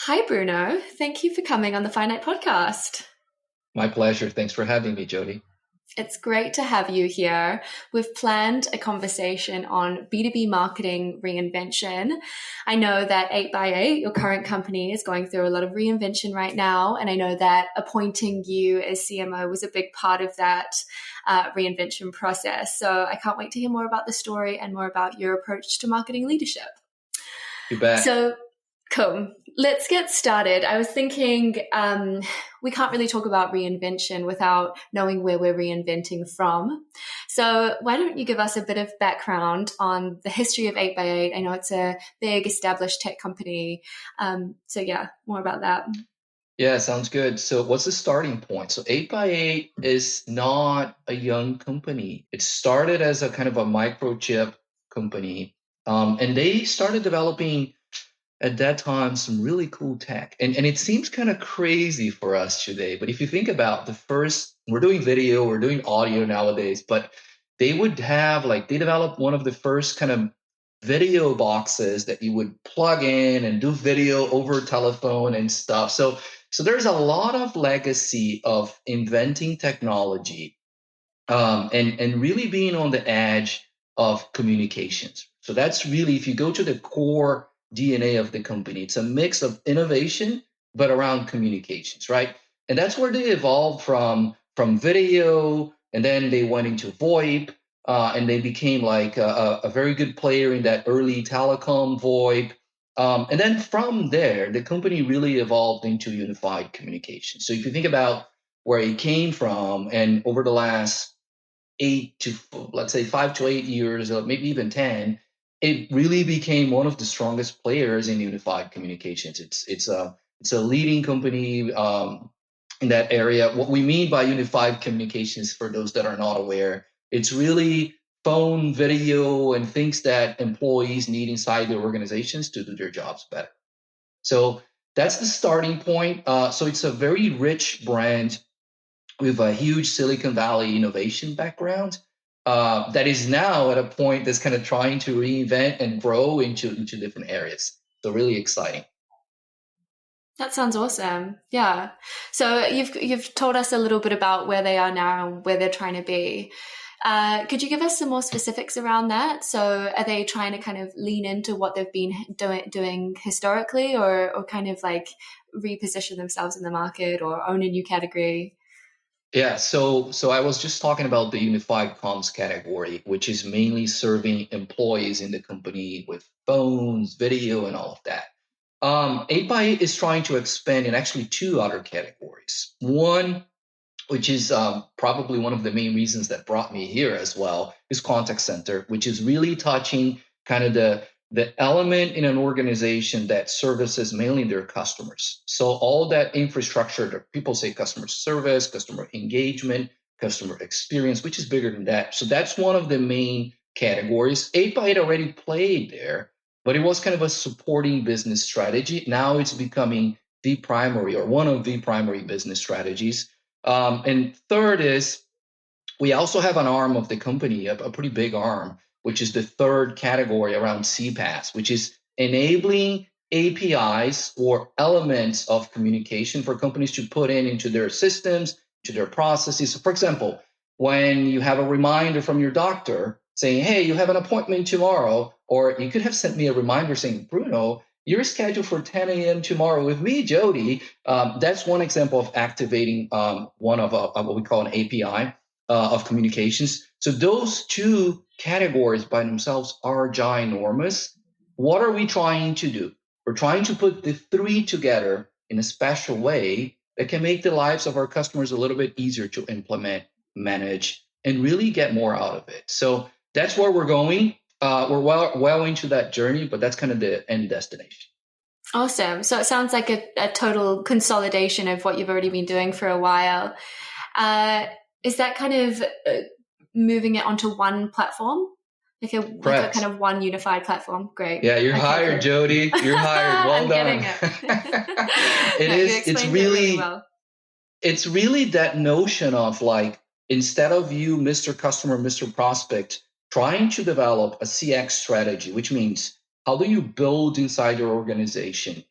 Hi, Bruno. Thank you for coming on the Finite Podcast. My pleasure. Thanks for having me, Jody. It's great to have you here. We've planned a conversation on B2B marketing reinvention. I know that 8x8, your current company, is going through a lot of reinvention right now. And I know that appointing you as CMO was a big part of that reinvention process. So I can't wait to hear more about the story and more about your approach to marketing leadership. You bet. So, cool. Let's get started. I was thinking we can't really talk about reinvention without knowing where we're reinventing from. So why don't you give us a bit of background on the history of 8x8? I know it's a big established tech company. More about that. Yeah, sounds good. So what's the starting point? So 8x8 is not a young company. It started as a kind of a microchip company. And they started developing at that time some really cool tech. And it seems kind of crazy for us today. But if you think about we're doing video, we're doing audio nowadays, but they would have they developed one of the first kind of video boxes that you would plug in and do video over telephone and stuff. So there's a lot of legacy of inventing technology and really being on the edge of communications. So that's really, if you go to the core DNA of the company, it's a mix of innovation, but around communications, right? And that's where they evolved from video, and then they went into VoIP, and they became like a very good player in that early telecom VoIP. And then from there, the company really evolved into unified communication. So if you think about where it came from, and over the last 5 to 8 years, or maybe even 10, it really became one of the strongest players in unified communications. It's a leading company in that area. What we mean by unified communications, for those that are not aware, it's really phone, video, and things that employees need inside their organizations to do their jobs better. So that's the starting point. So it's a very rich brand with a huge Silicon Valley innovation background that is now at a point that's kind of trying to reinvent and grow into different areas. So really exciting. That sounds awesome. Yeah. So you've told us a little bit about where they are now and where they're trying to be. Could you give us some more specifics around that? So are they trying to kind of lean into what they've been doing historically, or kind of like reposition themselves in the market or own a new category? Yeah, so I was just talking about the unified comms category, which is mainly serving employees in the company with phones, video, and all of that. 8x8 is trying to expand in actually two other categories. One, which is probably one of the main reasons that brought me here as well, is contact center, which is really touching kind of the element in an organization that services mainly their customers. So all that infrastructure that people say customer service, customer engagement, customer experience, which is bigger than that. So that's one of the main categories. 8x8 already played there, but it was kind of a supporting business strategy. Now it's becoming the primary, or one of the primary business strategies. And third is, we also have an arm of the company, a pretty big arm, which is the third category around CPaaS, which is enabling APIs or elements of communication for companies to put into their systems, to their processes. So for example, when you have a reminder from your doctor saying, hey, you have an appointment tomorrow, or you could have sent me a reminder saying, Bruno, you're scheduled for 10 a.m. tomorrow with me, Jody. That's one example of activating one of what we call an API of communications. So those two categories by themselves are ginormous. What are we trying to do? We're trying to put the three together in a special way that can make the lives of our customers a little bit easier to implement, manage, and really get more out of it. So that's where we're going. We're well into that journey, but that's kind of the end destination. Awesome. So it sounds like a total consolidation of what you've already been doing for a while. Is that kind of moving it onto one platform? Like a kind of one unified platform? Great. Yeah, you're hired, Jody. You're hired. Well I'm done. Getting it. Really well. It's really that notion of like, instead of you, Mr. Customer, Mr. Prospect, trying to develop a CX strategy, which means how do you build inside your organization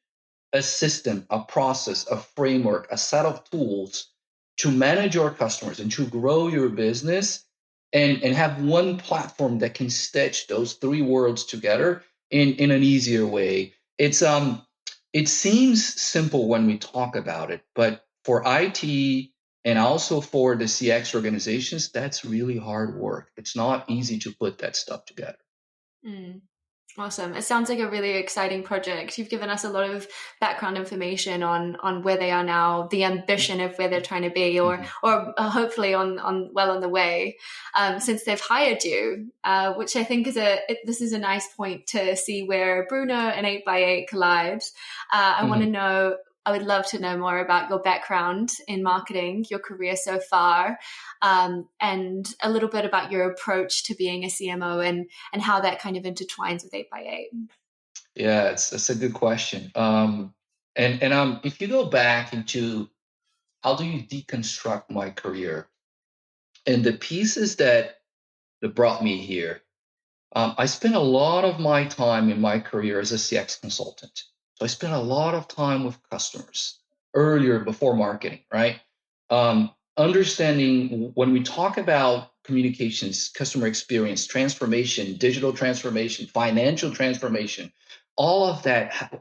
a system, a process, a framework, a set of tools to manage your customers and to grow your business, and have one platform that can stitch those three worlds together in an easier way. It seems simple when we talk about it, but for IT and also for the CX organizations, that's really hard work. It's not easy to put that stuff together. Mm. Awesome. It sounds like a really exciting project. You've given us a lot of background information on where they are now, the ambition of where they're trying to be, or hopefully on the way, since they've hired you, which I think this is a nice point to see where Bruno and 8x8 collide. Mm-hmm. I would love to know more about your background in marketing, your career so far, and a little bit about your approach to being a CMO and how that kind of intertwines with 8x8. Yeah, it's a good question. And if you go back into how do you deconstruct my career and the pieces that brought me here, I spent a lot of my time in my career as a CX consultant. So I spent a lot of time with customers earlier before marketing, right? Understanding when we talk about communications, customer experience, transformation, digital transformation, financial transformation, all of that,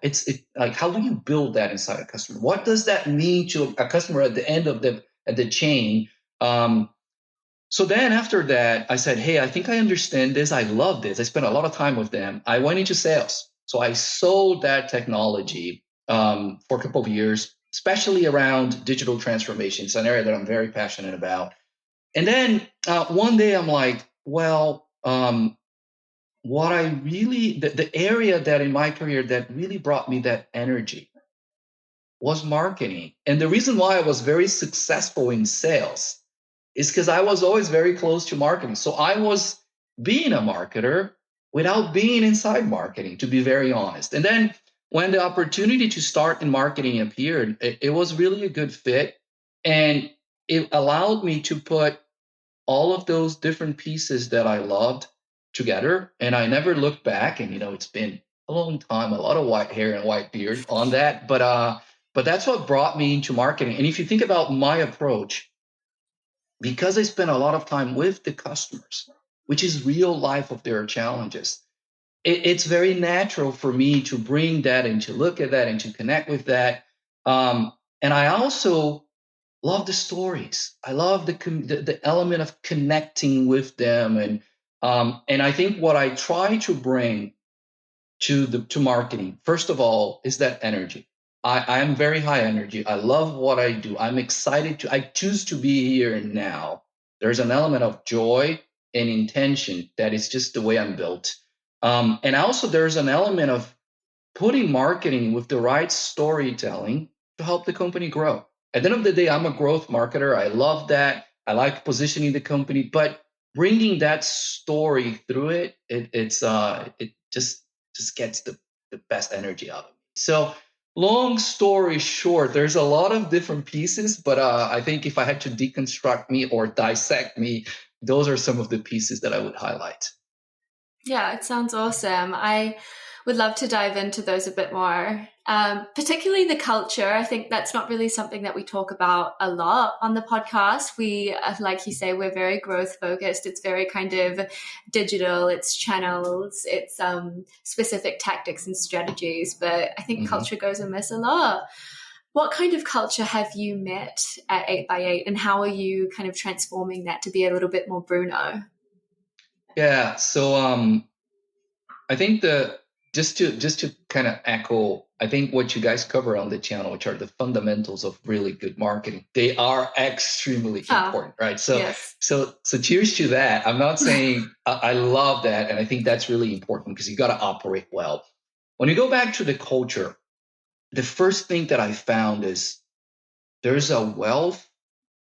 like how do you build that inside a customer? What does that mean to a customer at the end of the chain? So then after that, I said, hey, I think I understand this. I love this. I spent a lot of time with them. I went into sales. So I sold that technology for a couple of years, especially around digital transformation. It's an area that I'm very passionate about. And then one day I'm like, well, what I really, the area that in my career that really brought me that energy was marketing. And the reason why I was very successful in sales is because I was always very close to marketing. So I was being a marketer without being inside marketing, to be very honest. And then when the opportunity to start in marketing appeared, it was really a good fit. And it allowed me to put all of those different pieces that I loved together. And I never looked back. And, it's been a long time, a lot of white hair and white beard on that. But that's what brought me into marketing. And if you think about my approach, because I spend a lot of time with the customers, which is real life of their challenges, it's very natural for me to bring that and to look at that and to connect with that. And I also love the stories. I love the element of connecting with them, and I think what I try to bring to marketing, first of all, is that energy. I am very high energy. I love what I do. I'm excited I choose to be here and now. There's an element of joy and intention that is just the way I'm built. And also there's an element of putting marketing with the right storytelling to help the company grow. At the end of the day, I'm a growth marketer. I love that. I like positioning the company, but bringing that story through it just gets the best energy out of me. So long story short, there's a lot of different pieces, but I think if I had to deconstruct me or dissect me, those are some of the pieces that I would highlight. Yeah, it sounds awesome. I would love to dive into those a bit more, particularly the culture. I think that's not really something that we talk about a lot on the podcast. We, like you say, we're very growth focused. It's very kind of digital, it's channels, it's specific tactics and strategies. But I think Mm-hmm. culture goes amiss a lot. What kind of culture have you met at 8x8, and how are you kind of transforming that to be a little bit more Bruno? Yeah. So I think just to kind of echo, I think what you guys cover on the channel, which are the fundamentals of really good marketing, they are extremely Ah, important, right? So yes. so cheers to that. I'm not saying I love that, and I think that's really important because you got to operate well. When you go back to the culture, the first thing that I found is there's a wealth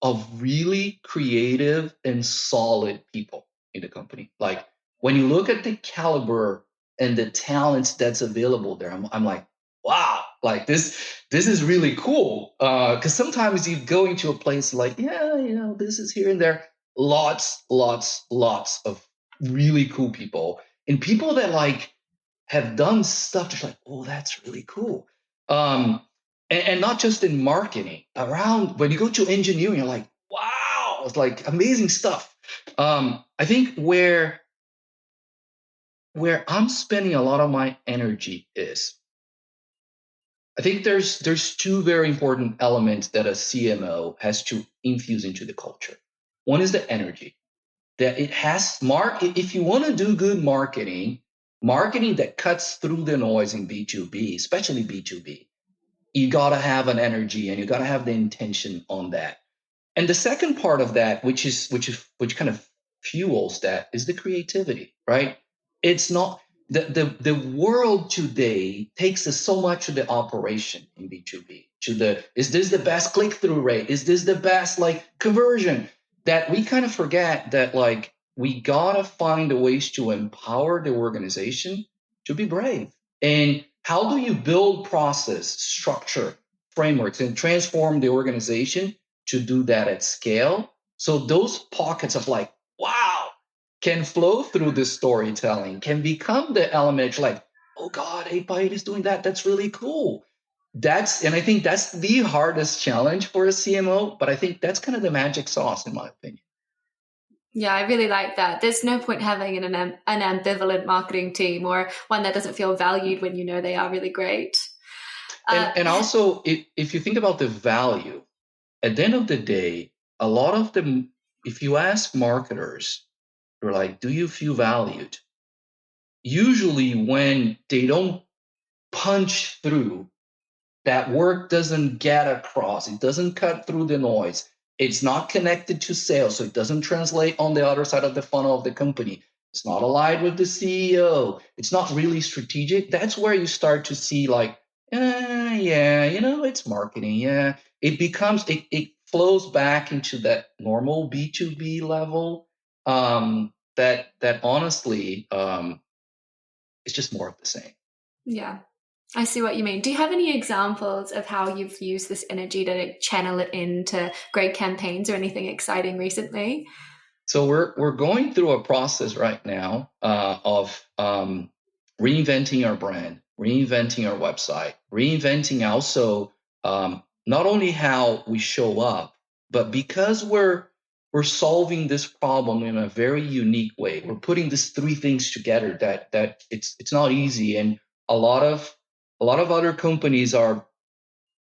of really creative and solid people in the company. Like when you look at the caliber and the talents that's available there, I'm like, wow, like this is really cool. Because sometimes you go into a place like, yeah, this is here and there. Lots of really cool people and people that like have done stuff just like, oh, that's really cool. And not just in marketing, around when you go to engineering, you're like, wow, it's like amazing stuff. I think where I'm spending a lot of my energy is, I think there's two very important elements that a CMO has to infuse into the culture. One is the energy that it has if you want to do good marketing that cuts through the noise in B2B, especially B2B, you got to have an energy and you got to have the intention on that. And the second part of that, which kind of fuels that, is the creativity, right? It's not the world today takes us so much to the operation in B2B, to the, is this the best click-through rate? Is this the best like conversion? That we kind of forget that like we gotta find the ways to empower the organization to be brave. And how do you build process, structure, frameworks, and transform the organization to do that at scale? So those pockets of like, wow, can flow through the storytelling, can become the element like, oh God, 8x8 is doing that. That's really cool. And I think that's the hardest challenge for a CMO, but I think that's kind of the magic sauce in my opinion. Yeah, I really like that. There's no point having an ambivalent marketing team or one that doesn't feel valued when you know they are really great. And also, if you think about the value, at the end of the day, a lot of them, if you ask marketers, they're like, do you feel valued? Usually, when they don't punch through, that work doesn't get across, it doesn't cut through the noise, it's not connected to sales, so it doesn't translate on the other side of the funnel of the company, it's not aligned with the CEO, it's not really strategic, that's where you start to see like, yeah, it's marketing. Yeah, it flows back into that normal B2B level. That honestly, it's just more of the same. Yeah, I see what you mean. Do you have any examples of how you've used this energy to channel it into great campaigns or anything exciting recently? So we're going through a process right now of reinventing our brand, reinventing our website, reinventing also not only how we show up, but because we're solving this problem in a very unique way. We're putting these three things together that it's not easy, and a lot of other companies are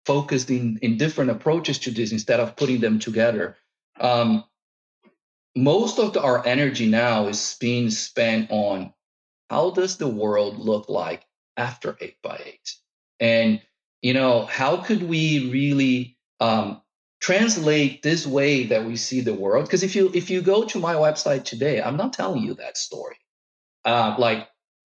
focused in different approaches to this instead of putting them together. Um, Most of our energy now is being spent on how does the world look like after 8x8, and how could we really translate this way that we see the world? Because if you go to my website today, I'm not telling you that story. Like,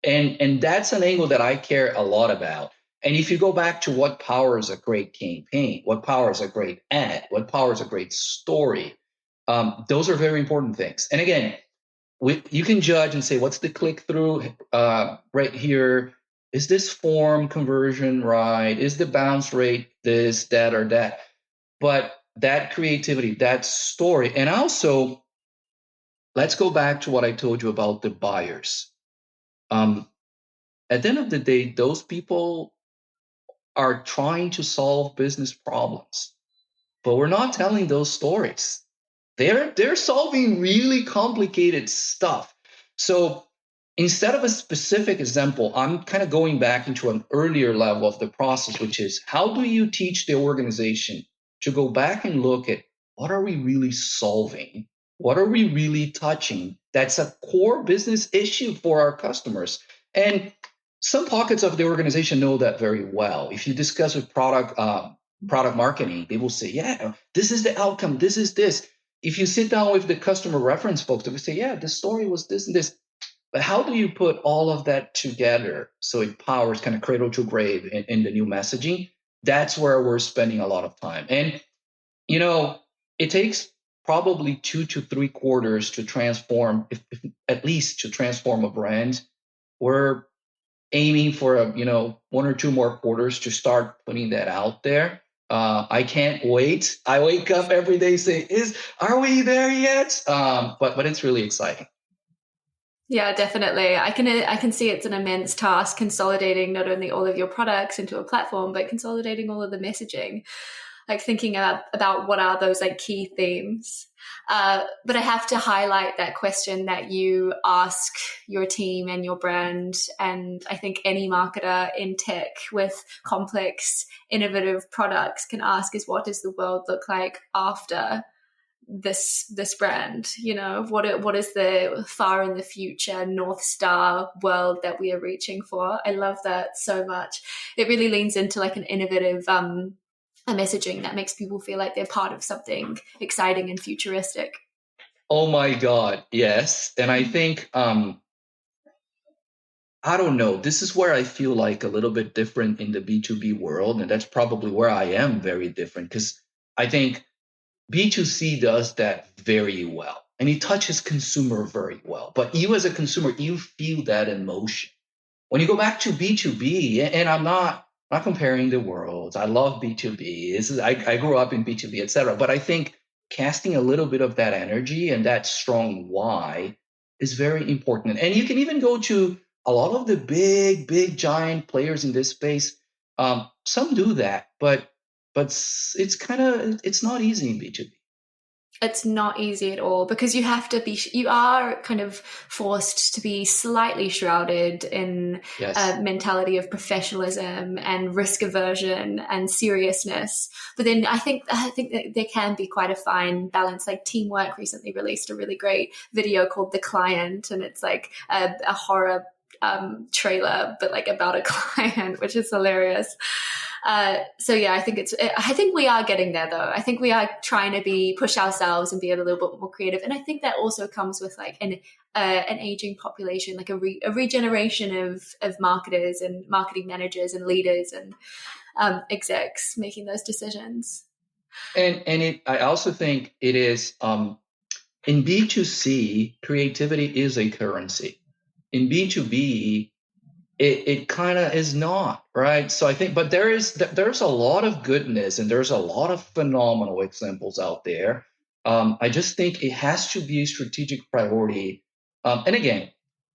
and that's an angle that I care a lot about. And if you go back to what powers a great campaign, what powers a great ad, what powers a great story, those are very important things. And again, you can judge and say, what's the click through right here? Is this form conversion right? Is the bounce rate this, that, or that? But that creativity, that story, and also let's go back to what I told you about the buyers. Um, at the end of the day, those people are trying to solve business problems, but we're not telling those stories. They're solving really complicated stuff. So instead of a specific example, I'm kind of going back into an earlier level of the process, which is how do you teach the organization to go back and look at what are we really solving? What are we really touching? That's a core business issue for our customers. And some pockets of the organization know that very well. If you discuss with product marketing, they will say, yeah, this is the outcome. This is this. If you sit down with the customer reference folks, they will say, yeah, the story was this and this. But how do you put all of that together so it powers kind of cradle to grave in the new messaging? That's where we're spending a lot of time. And, it takes probably 2 to 3 quarters to transform, if at least to transform a brand. We're aiming for 1 or 2 more quarters to start putting that out there. I can't wait. I wake up every day saying, are we there yet? But it's really exciting. Yeah, definitely. I can see it's an immense task consolidating not only all of your products into a platform, but consolidating all of the messaging. Like thinking about what are those like key themes. But I have to highlight that question that you ask your team and your brand, and I think any marketer in tech with complex, innovative products can ask is what does the world look like after this brand? You know, what is the far in the future North Star world that we are reaching for? I love that so much. It really leans into like an innovative a messaging that makes people feel like they're part of something exciting and futuristic. Oh my God, yes. And I think I don't know. This is where I feel like a little bit different in the B2B world. And that's probably where I am very different because I think B2C does that very well and it touches consumer very well. But you as a consumer, you feel that emotion. When you go back to B2B, and I'm not comparing the worlds. I love B2B. I grew up in B2B, et cetera. But I think casting a little bit of that energy and that strong why is very important. And you can even go to a lot of the big giant players in this space. Some do that, but it's not easy in B2B. It's not easy at all because you are kind of forced to be slightly shrouded in a Yes. mentality of professionalism and risk aversion and seriousness. But then I think that there can be quite a fine balance. Like Teamwork recently released a really great video called The Client, and it's like a horror trailer, but like about a client, which is hilarious. So yeah, I think we are getting there though. I think we are trying to push ourselves and be a little bit more creative. And I think that also comes with like an aging population, like a regeneration of marketers and marketing managers and leaders and execs making those decisions. And I also think it is in B2C, creativity is a currency. In B2B, it kind of is not, right? So I think, but there's a lot of goodness and there's a lot of phenomenal examples out there. I just think it has to be a strategic priority. And again,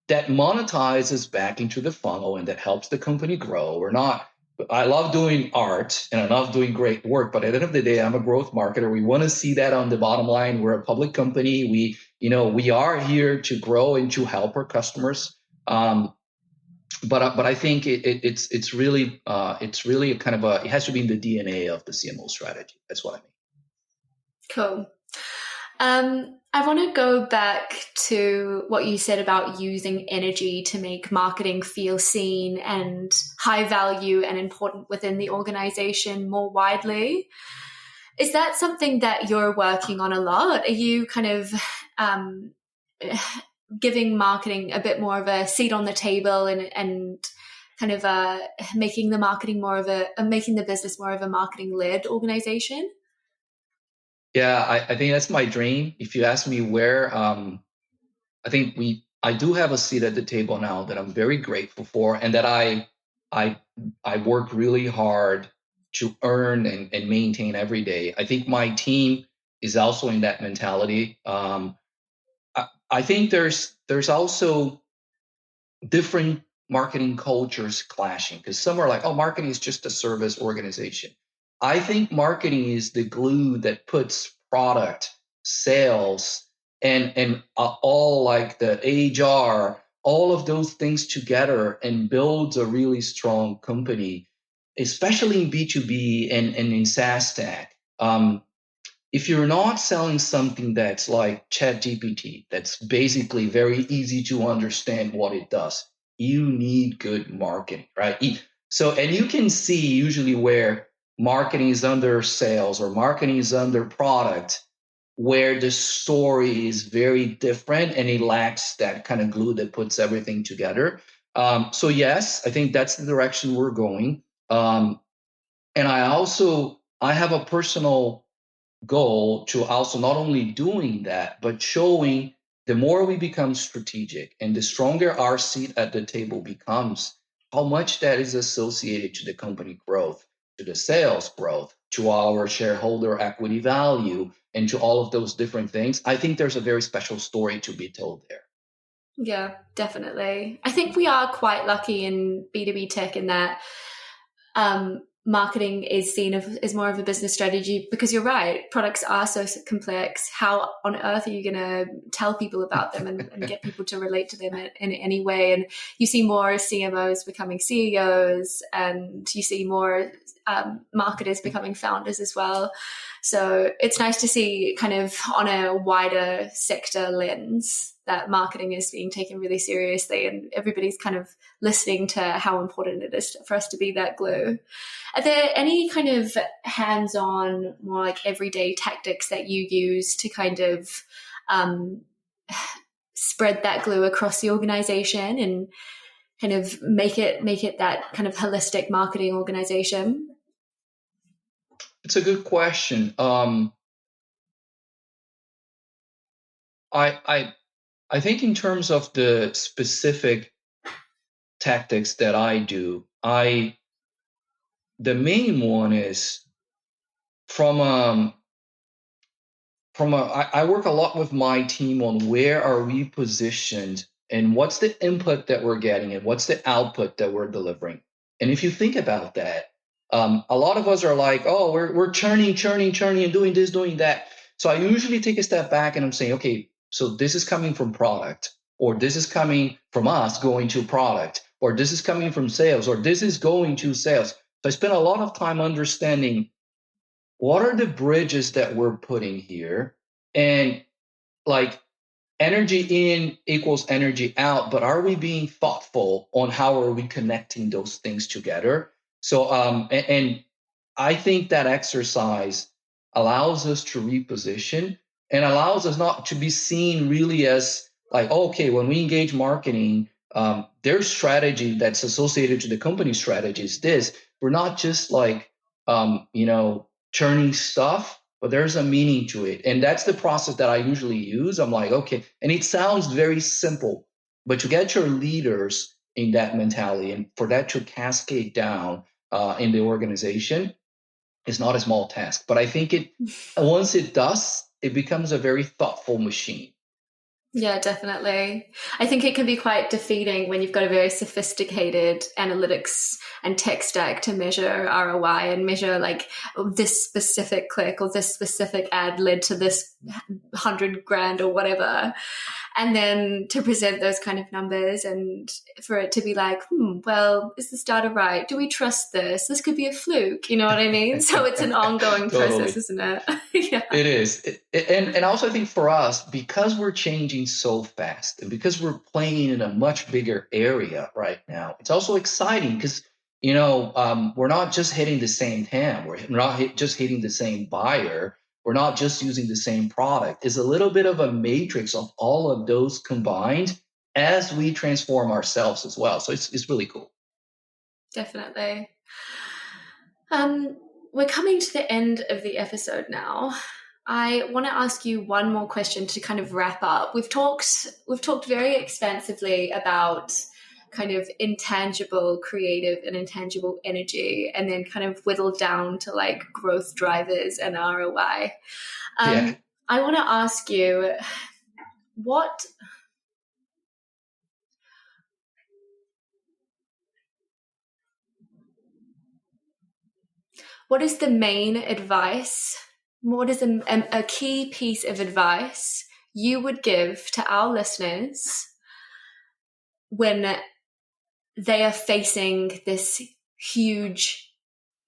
that monetizes back into the funnel and that helps the company grow. We're not, I love doing art and I love doing great work, but at the end of the day, I'm a growth marketer. We want to see that on the bottom line. We're a public company. We are here to grow and to help our customers. But I think it's really a kind of it has to be in the DNA of the CMO strategy. That's what I mean. Cool. I want to go back to what you said about using energy to make marketing feel seen and high value and important within the organization more widely. Is that something that you're working on a lot? Are you kind of um, giving marketing a bit more of a seat on the table and kind of making the marketing more of making the business more of a marketing led organization? Yeah, I think that's my dream. If you ask me where, I think I do have a seat at the table now that I'm very grateful for, and that I I work really hard to earn and maintain every day. I think my team is also in that mentality. I think there's also different marketing cultures clashing because some are like, oh, marketing is just a service organization. I think marketing is the glue that puts product, sales, and all like the HR, all of those things together and builds a really strong company, especially in B2B and in SaaS tech. If you're not selling something that's like ChatGPT, that's basically very easy to understand what it does, you need good marketing, right? So, and you can see usually where marketing is under sales or marketing is under product, where the story is very different and it lacks that kind of glue that puts everything together. So yes, I think that's the direction we're going. And I have a personal goal to also not only doing that, but showing the more we become strategic and the stronger our seat at the table becomes, how much that is associated to the company growth, to the sales growth, to our shareholder equity value, and to all of those different things. I think there's a very special story to be told there. Yeah, definitely. I think we are quite lucky in B2B tech in that marketing is seen as more of a business strategy, because you're right, products are so complex. How on earth are you going to tell people about them and get people to relate to them in any way? And you see more CMOs becoming CEOs, and you see more marketers becoming founders as well. So it's nice to see, kind of on a wider sector lens, that marketing is being taken really seriously, and everybody's kind of listening to how important it is for us to be that glue. Are there any kind of hands-on, more like everyday tactics that you use to kind of um, spread that glue across the organization and kind of make it that kind of holistic marketing organization? It's a good question. I I think in terms of the specific tactics that I do, the main one is from I work a lot with my team on where are we positioned and what's the input that we're getting and what's the output that we're delivering. And if you think about that, a lot of us are like, oh, we're churning, and doing this, doing that. So I usually take a step back and I'm saying, okay, so this is coming from product, or this is coming from us going to product, or this is coming from sales, or this is going to sales. So I spend a lot of time understanding what are the bridges that we're putting here, and like energy in equals energy out, but are we being thoughtful on how are we connecting those things together? So and I think that exercise allows us to reposition and allows us not to be seen really as like, oh, okay, when we engage marketing, their strategy that's associated to the company strategy is this. We're not just like churning stuff, but there's a meaning to it. And that's the process that I usually use. I'm like, okay, and it sounds very simple, but to get your leaders in that mentality and for that to cascade down in the organization is not a small task. But I think once it does, it becomes a very thoughtful machine. Yeah, definitely. I think it can be quite defeating when you've got a very sophisticated analytics and tech stack to measure ROI and measure like this specific click or this specific ad led to this 100 grand or whatever. And then to present those kind of numbers and for it to be like, well, is this data right? Do we trust this? This could be a fluke. You know what I mean? So it's an ongoing Totally. process, isn't it? Yeah. It is. And also I think for us, because we're changing so fast and because we're playing in a much bigger area right now, it's also exciting because, we're not just hitting the same TAM. We're not just hitting the same buyer. We're not just using the same product. It's a little bit of a matrix of all of those combined as we transform ourselves as well. So it's really cool. Definitely. We're coming to the end of the episode now. I want to ask you one more question to kind of wrap up. We've talked very expansively about kind of intangible creative and intangible energy, and then kind of whittled down to like growth drivers and ROI. Yeah. I want to ask you, what is the main advice? What is a key piece of advice you would give to our listeners when they are facing this huge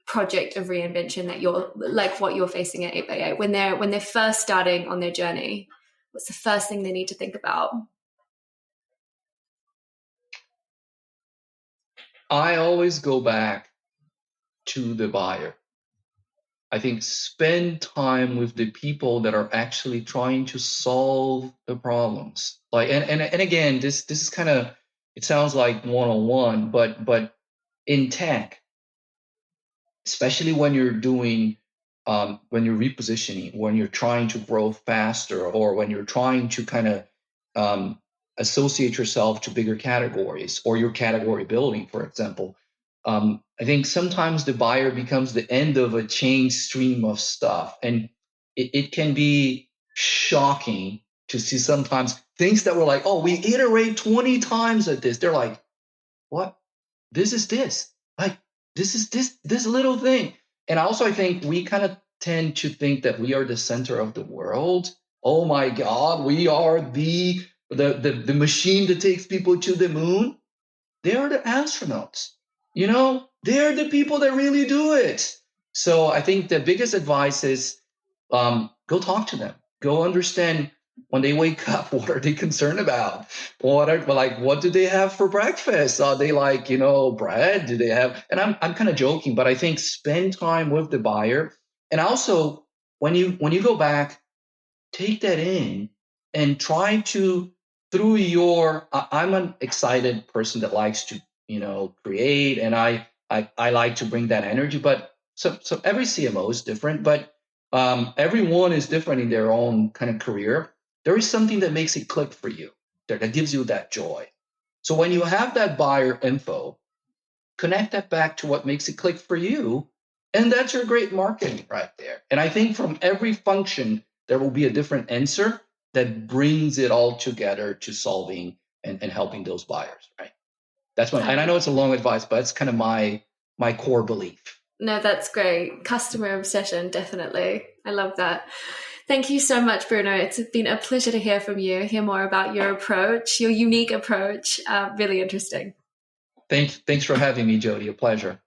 project of reinvention that you're like what you're facing at 8x8, when they're first starting on their journey? What's the first thing they need to think about? I always go back to the buyer. I think spend time with the people that are actually trying to solve the problems. Like, and again, this is kind of, it sounds like one-on-one, but in tech, especially when you're doing, when you're repositioning, when you're trying to grow faster, or when you're trying to kind of associate yourself to bigger categories, or your category building, for example. I think sometimes the buyer becomes the end of a chain stream of stuff, and it can be shocking to see sometimes things that were like, oh, we iterate 20 times at this. They're like, what? This is this. Like, this is this little thing. And also, I think we kind of tend to think that we are the center of the world. Oh my God, we are the machine that takes people to the moon. They are the astronauts. They're the people that really do it. So I think the biggest advice is go talk to them. Go understand when they wake up, what are they concerned about? What do they have for breakfast? Are they like, bread? Do they have? And I'm kind of joking, but I think spend time with the buyer. And also when you go back, take that in and try to through your I'm an excited person that likes to create, and I like to bring that energy, but so every CMO is different, but everyone is different in their own kind of career. There is something that makes it click for you, that gives you that joy. So when you have that buyer info, connect that back to what makes it click for you. And that's your great marketing right there. And I think from every function, there will be a different answer that brings it all together to solving and helping those buyers, right? And I know it's a long advice, but it's kind of my core belief. No, that's great. Customer obsession, definitely. I love that. Thank you so much, Bruno. It's been a pleasure to hear from you, hear more about your approach, your unique approach. Really interesting. Thanks for having me, Jody. A pleasure.